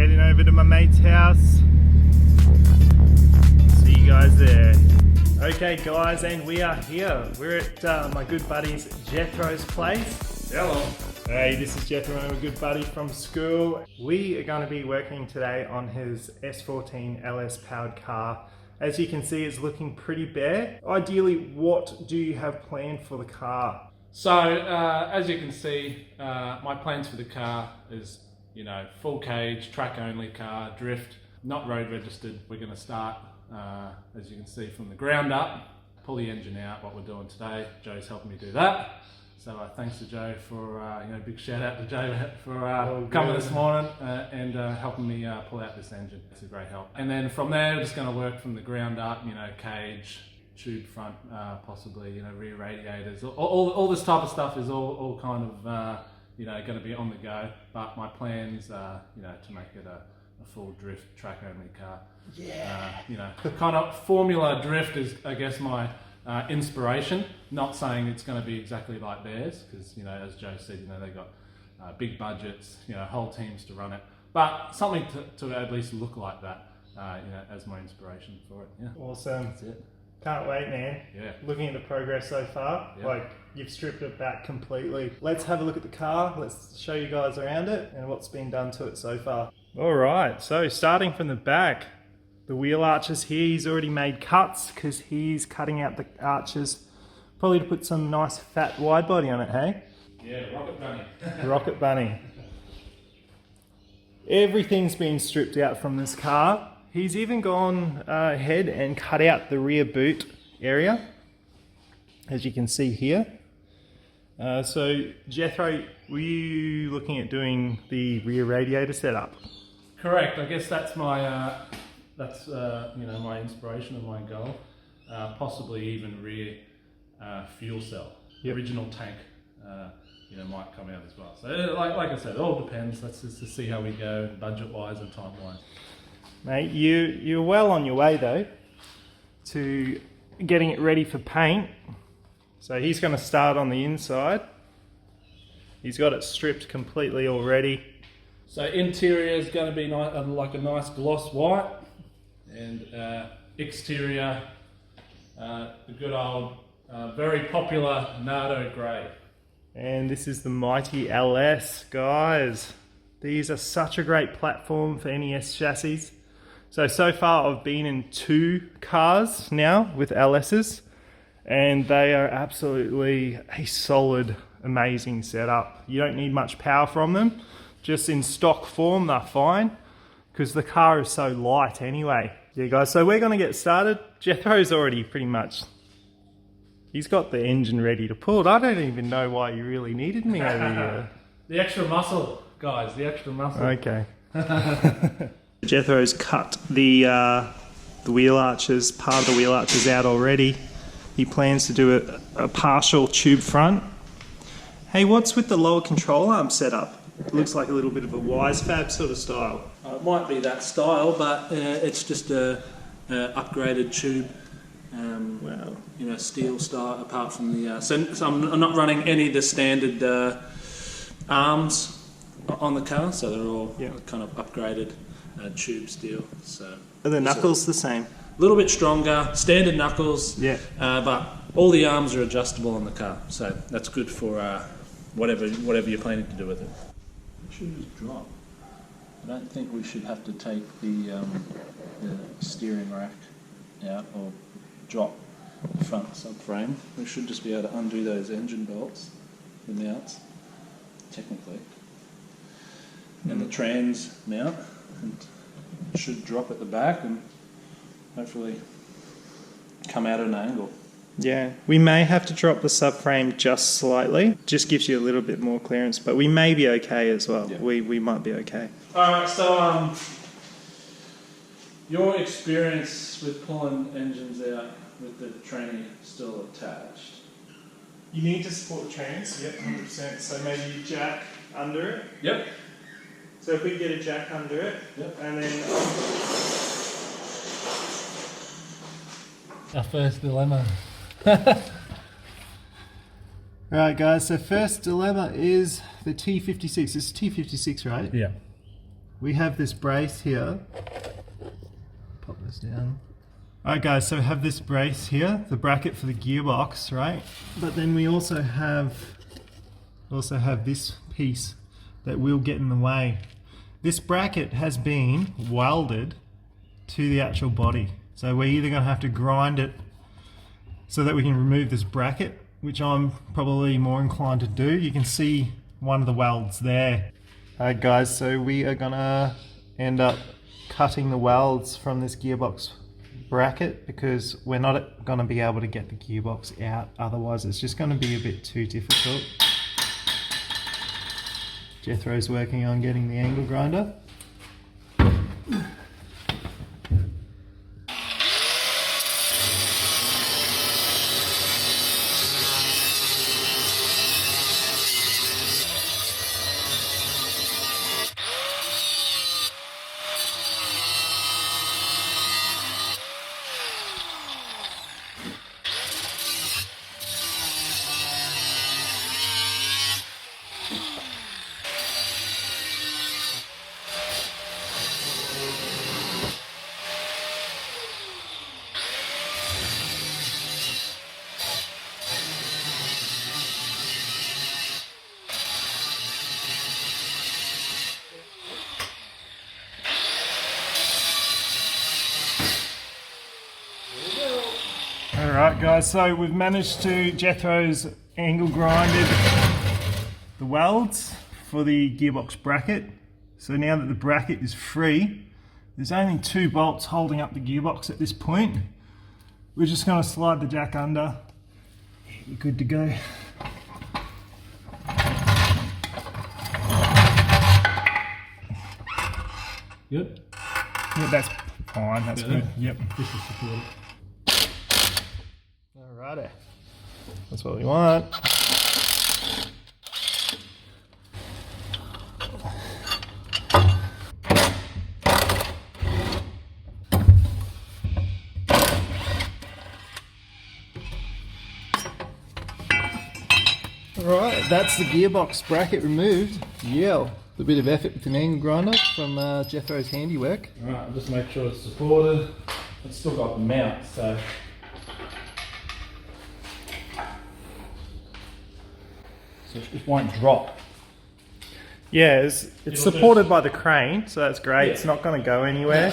heading over to my mate's house. See you guys there. Okay guys, and we are here. We're at my good buddy's Jethro's place. Hello. Hey, this is Jethro, a good buddy from school. We are going to be working today on his S14 LS powered car. As you can see, it's looking pretty bare. Ideally, what do you have planned for the car? So, as you can see, my plans for the car is, full cage, track only car, drift, not road registered. We're going to start, as you can see, from the ground up, pull the engine out, what we're doing today. Joe's helping me do that. So thanks to Joe for, big shout out to Joe for coming this morning and helping me pull out this engine. It's a great help. And then from there, we're just going to work from the ground up, cage, tube front, possibly, rear radiators. All this type of stuff is all kind of, going to be on the go. But my plans are, to make it a full drift track only car. Yeah. Kind of formula drift is, I guess, my inspiration. Not saying it's going to be exactly like theirs, because as Joe said, they got big budgets, whole teams to run it, but something to at least look like that, as my inspiration for it. Yeah. Awesome. That's it. Can't wait, man. Yeah. Looking at the progress so far, you've stripped it back completely. Let's have a look at the car. Let's show you guys around it and what's been done to it so far. All right, so starting from the back, the wheel arches here, he's already made cuts because he's cutting out the arches, probably to put some nice fat wide body on it, hey? Yeah, Rocket Bunny. Rocket Bunny. Everything's been stripped out from this car. He's even gone ahead and cut out the rear boot area, as you can see here. So Jethro, were you looking at doing the rear radiator setup? Correct. I guess that's my my inspiration and my goal. Possibly even rear fuel cell. Yep. Original tank, might come out as well. So like I said, it all depends. Let's just see how we go, budget wise and time wise. Mate, you're well on your way though to getting it ready for paint. So he's going to start on the inside. He's got it stripped completely already. So interior is going to be like a nice gloss white, and exterior, the good old, very popular Nardo grey. And this is the mighty LS, guys. These are such a great platform for NES chassis. So far I've been in 2 cars now with LS's, and they are absolutely a solid, amazing setup. You don't need much power from them. Just in stock form, they're fine, because the car is so light anyway. Yeah guys, so we're gonna get started. Jethro's already pretty much, he's got the engine ready to pull. I don't even know why you really needed me over here. The extra muscle, guys, the extra muscle. Okay. Jethro's cut the wheel arches, part of the wheel arches out already. He plans to do a partial tube front. Hey, what's with the lower control arm setup? It looks like a little bit of a wise fab sort of style. It might be that style, but it's just a upgraded tube. Wow. Steel style. Apart from the so I'm not running any of the standard arms on the car, so they're all kind of upgraded tube steel. So are the knuckles the same? A little bit stronger, standard knuckles. Yeah. But all the arms are adjustable on the car, so that's good for whatever you're planning to do with it. It should just drop. I don't think we should have to take the steering rack out or drop the front subframe. We should just be able to undo those engine belts, the mounts, technically. And the trans mount, and it should drop at the back and hopefully come out at an angle. Yeah, we may have to drop the subframe just slightly. Just gives you a little bit more clearance, but we may be okay as well. Yeah. We might be okay. Alright, so your experience with pulling engines out with the tranny still attached. You need to support the trans, yep, 100%. So maybe you jack under it. Yep. So if we get a jack under it, and then... Our first dilemma. Alright guys, so first dilemma is the T56. This is T56, right? Yeah. we have this brace here. Pop this down. Alright guys, so we have this brace here, the bracket for the gearbox, right? But then we also have this piece that will get in the way. This bracket has been welded to the actual body. So we're either going to have to grind it so that we can remove this bracket, which I'm probably more inclined to do. You can see one of the welds there. Alright guys, so we are going to end up cutting the welds from this gearbox bracket because we're not going to be able to get the gearbox out, otherwise it's just going to be a bit too difficult. Jethro's working on getting the angle grinder. Alright guys, so we've managed to, Jethro's angle grinded the welds for the gearbox bracket. So now that the bracket is free, there's only 2 bolts holding up the gearbox at this point. We're just going to slide the jack under. We're good to go. Good? Yeah, that's fine, that's good. Yep. This is supported. Alrighty, that's what we want. Alright, that's the gearbox bracket removed. Yeah, a bit of effort with an angle grinder from Jethro's handiwork. Alright, just make sure it's supported. It's still got the mount, so it won't drop. Yeah, it's supported by the crane, so that's great. Yeah. It's not going to go anywhere.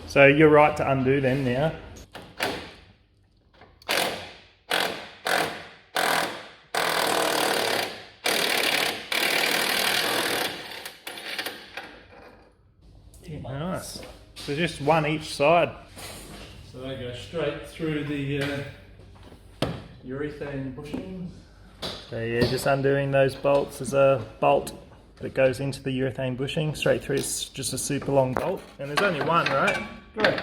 So you're right to undo them now. Nice. So just one each side. So they go straight through the urethane bushings. So yeah, just undoing those bolts. There's a bolt that goes into the urethane bushing straight through. It's just a super long bolt, and there's only one, right? Correct.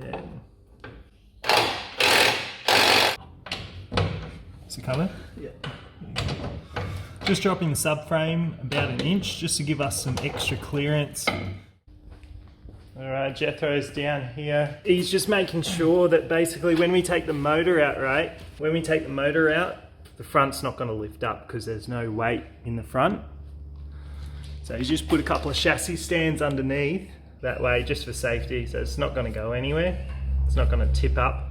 Yeah. Is it coming? Yeah. Just dropping the subframe about 1 inch just to give us some extra clearance. Alright, Jethro's down here. He's just making sure that basically when we take the motor out, right? When we take the motor out, the front's not going to lift up because there's no weight in the front. So he's just put a couple of chassis stands underneath, that way just for safety, so it's not going to go anywhere. It's not going to tip up.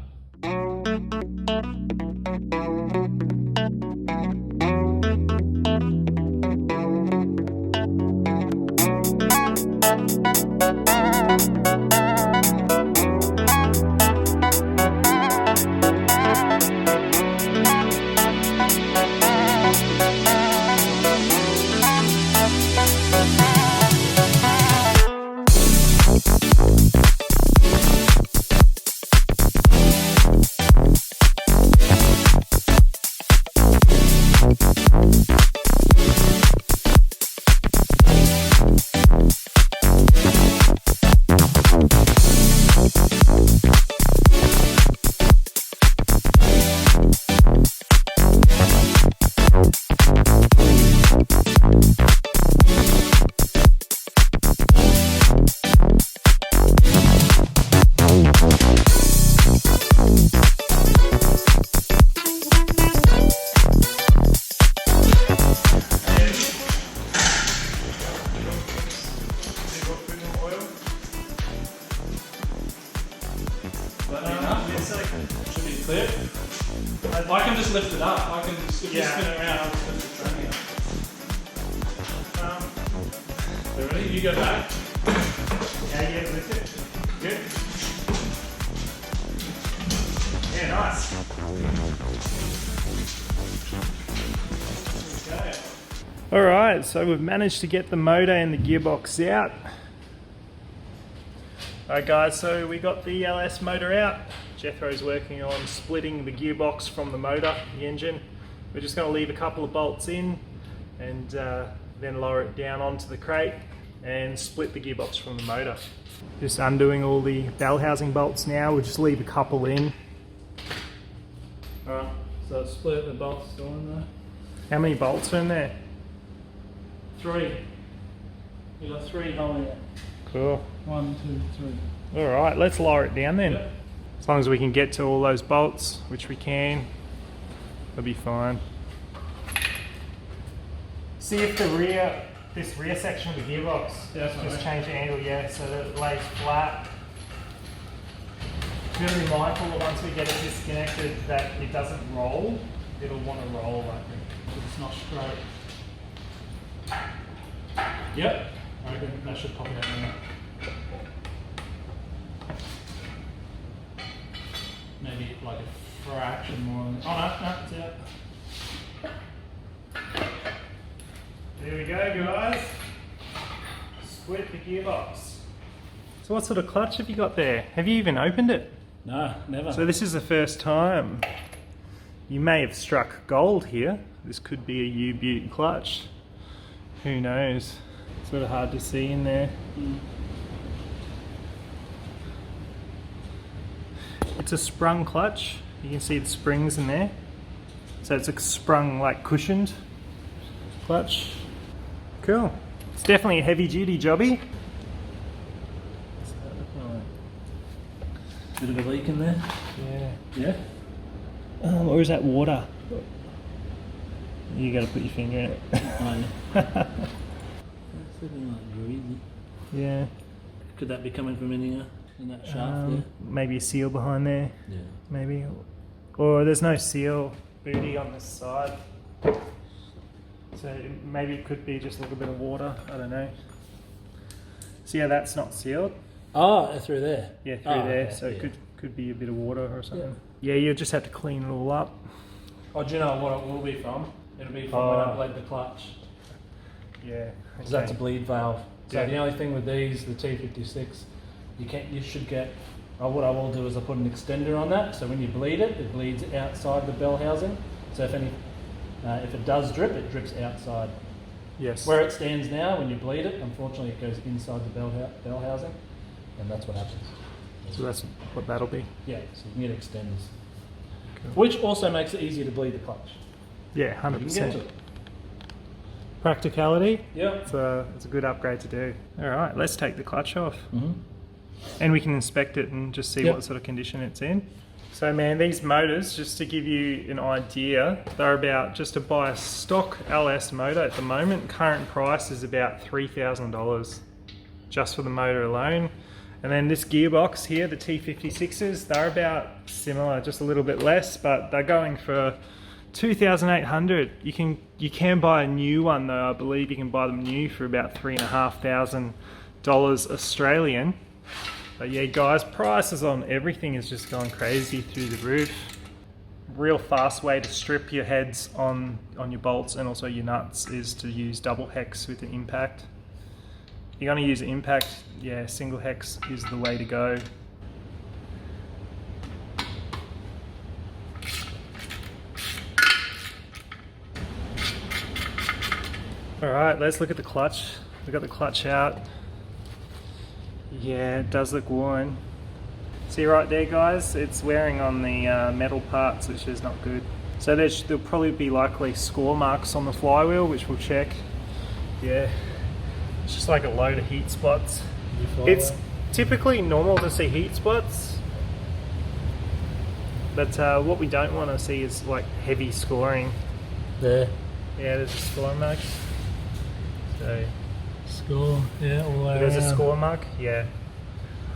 Ready? You go back. Yeah, lift it. Good. Yeah, nice. Okay. Alright, so we've managed to get the motor and the gearbox out. Alright guys, so we got the LS motor out. Jethro's working on splitting the gearbox from the motor, the engine. We're just going to leave a couple of bolts in and then lower it down onto the crate and split the gearbox from the motor. Just undoing all the bell housing bolts now, we'll just leave a couple in. Alright, so split the bolts still in there. How many bolts are in there? 3. You got 3 holding it. Cool. 1, 2, 3. Alright, let's lower it down then. Yep. As long as we can get to all those bolts, which we can, that'll be fine. See if this rear section of the gearbox, just change the angle, yeah, so that it lays flat. Be mindful that once we get it disconnected that it doesn't roll. It'll want to roll, I think. If it's not straight. Yep. I reckon that should pop out now. Maybe like a fraction more. Oh no, it's out. There we go, guys. Split the gearbox. So what sort of clutch have you got there? Have you even opened it? No, never. So this is the first time. You may have struck gold here. This could be a U-Butte clutch. Who knows? Sort of hard to see in there. It's a sprung clutch. You can see the springs in there. So it's a sprung, like cushioned clutch. Cool. It's definitely a heavy duty jobby. Bit of a leak in there. Yeah. Yeah? Or is that water? You got to put your finger in it. That's looking like greasy. Yeah. Could that be coming from in here? In that shaft there? Maybe a seal behind there. Yeah. Maybe. Or there's no seal booty on this side. So maybe it could be just a little bit of water. I don't know. So yeah, that's not sealed. Oh, through there? Yeah, through there. Okay, so it could be a bit of water or something. Yeah, you'll just have to clean it all up. Oh, do you know what it will be from? It'll be from when I bled the clutch. Yeah. Because that's a bleed valve. So Yeah. the only thing with these, the T56, you should get, what I will do is I put an extender on that, so when you bleed it, it bleeds outside the bell housing. So if it does drip, it drips outside. Yes. Where it stands now, when you bleed it, unfortunately it goes inside the bell housing, and that's what happens. So that's what that'll be. Yeah, so you can get extenders. Cool. Which also makes it easier to bleed the clutch. Yeah, You can get 100%. to it. Practicality. Yeah. It's a good upgrade to do. All right, let's take the clutch off. Mm-hmm. And we can inspect it and just see what sort of condition it's in. So man, these motors, just to give you an idea, they're about, just to buy a stock LS motor at the moment, current price is about $3,000 just for the motor alone. And then this gearbox here, the T56s, they're about similar, just a little bit less, but they're going for $2,800. You can buy a new one though. I believe you can buy them new for about $3,500 Australian. But yeah, guys, prices on everything is just going crazy through the roof. Real fast way to strip your heads on your bolts and also your nuts is to use double hex with an impact. If you're going to use an impact, yeah, single hex is the way to go. Alright, let's look at the clutch. We got the clutch out. Yeah, it does look worn. See right there, guys? It's wearing on the metal parts, which is not good. So there'll probably be likely score marks on the flywheel, which we'll check. Yeah, it's just like a load of heat spots. It's typically normal to see heat spots, but what we don't want to see is like heavy scoring. There. Yeah, there's a score mark. So Score, yeah, all the way there's around. a score mark. Yeah,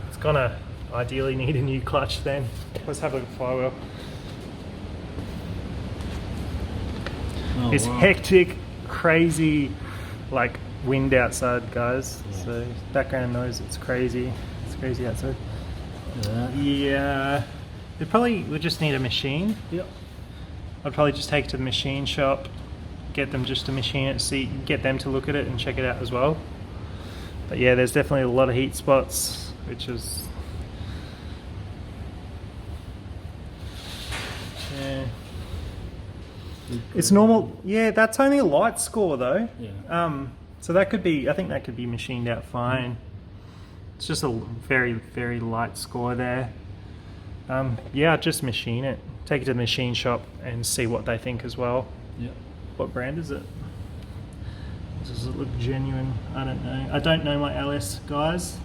it's gonna ideally need a new clutch then. Let's have a look at the flywheel. Oh, This wow. hectic, crazy, like wind outside, guys. So background noise, it's crazy. It's crazy outside. Yeah. It probably would just need a machine. Yep. I'd probably just take it to the machine shop, get them just to machine it, get them to look at it and check it out as well. But yeah, there's definitely a lot of heat spots, which is it's normal. Yeah, that's only a light score though. Yeah. So that could be, I think that could be machined out fine. It's just a very, very light score there. Yeah, just machine it. Take it to the machine shop and see what they think as well. Yeah. What brand is it? Does it look genuine? I don't know. I don't know my LS, guys.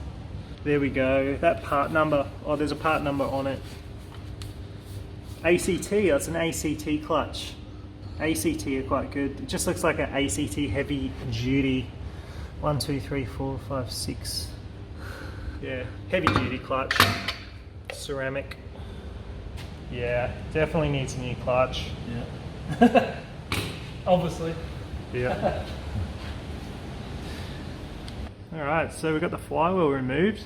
There we go. That part number. Oh, there's a part number on it. ACT. That's an ACT clutch. ACT are quite good. It just looks like an ACT heavy duty. 1, 2, 3, 4, 5, 6. Yeah, heavy duty clutch. Ceramic. Yeah, definitely needs a new clutch. Yeah. Obviously. Yeah. Alright, so we've got the flywheel removed.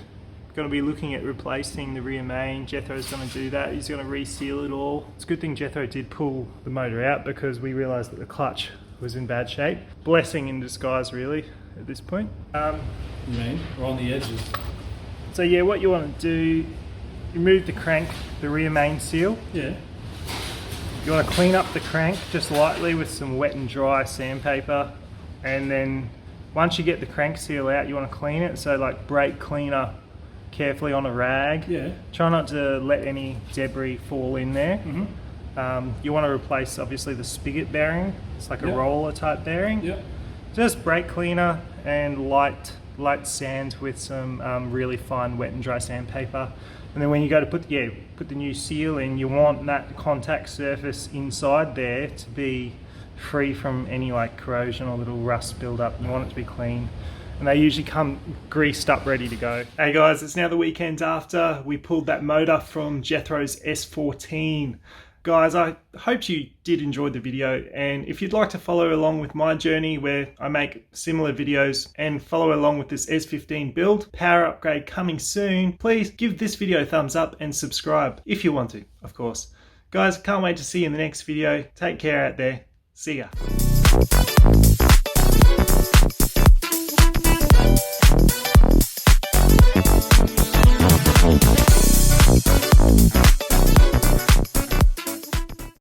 Going to be looking at replacing the rear main. Jethro's going to do that. He's going to reseal it all. It's a good thing Jethro did pull the motor out because we realised that the clutch was in bad shape. Blessing in disguise, really, at this point. Main, or on the edges. So yeah, what you want to do, remove the crank, the rear main seal. Yeah. You want to clean up the crank just lightly with some wet and dry sandpaper, and then once you get the crank seal out, you want to clean it. So like brake cleaner carefully on a rag. Yeah. Try not to let any debris fall in there. Mm-hmm. You want to replace obviously the spigot bearing. It's like a roller type bearing. Yeah. Just brake cleaner and light sand with some really fine wet and dry sandpaper. And then when you go to put the new seal in, you want that contact surface inside there to be free from any like corrosion or little rust build-up. You want it to be clean. And they usually come greased up, ready to go. Hey guys, it's now the weekend after we pulled that motor from Jethro's S14. Guys, I hope you did enjoy the video, and if you'd like to follow along with my journey where I make similar videos and follow along with this S15 build, power upgrade coming soon, please give this video a thumbs up and subscribe if you want to, of course. Guys, can't wait to see you in the next video. Take care out there. See ya.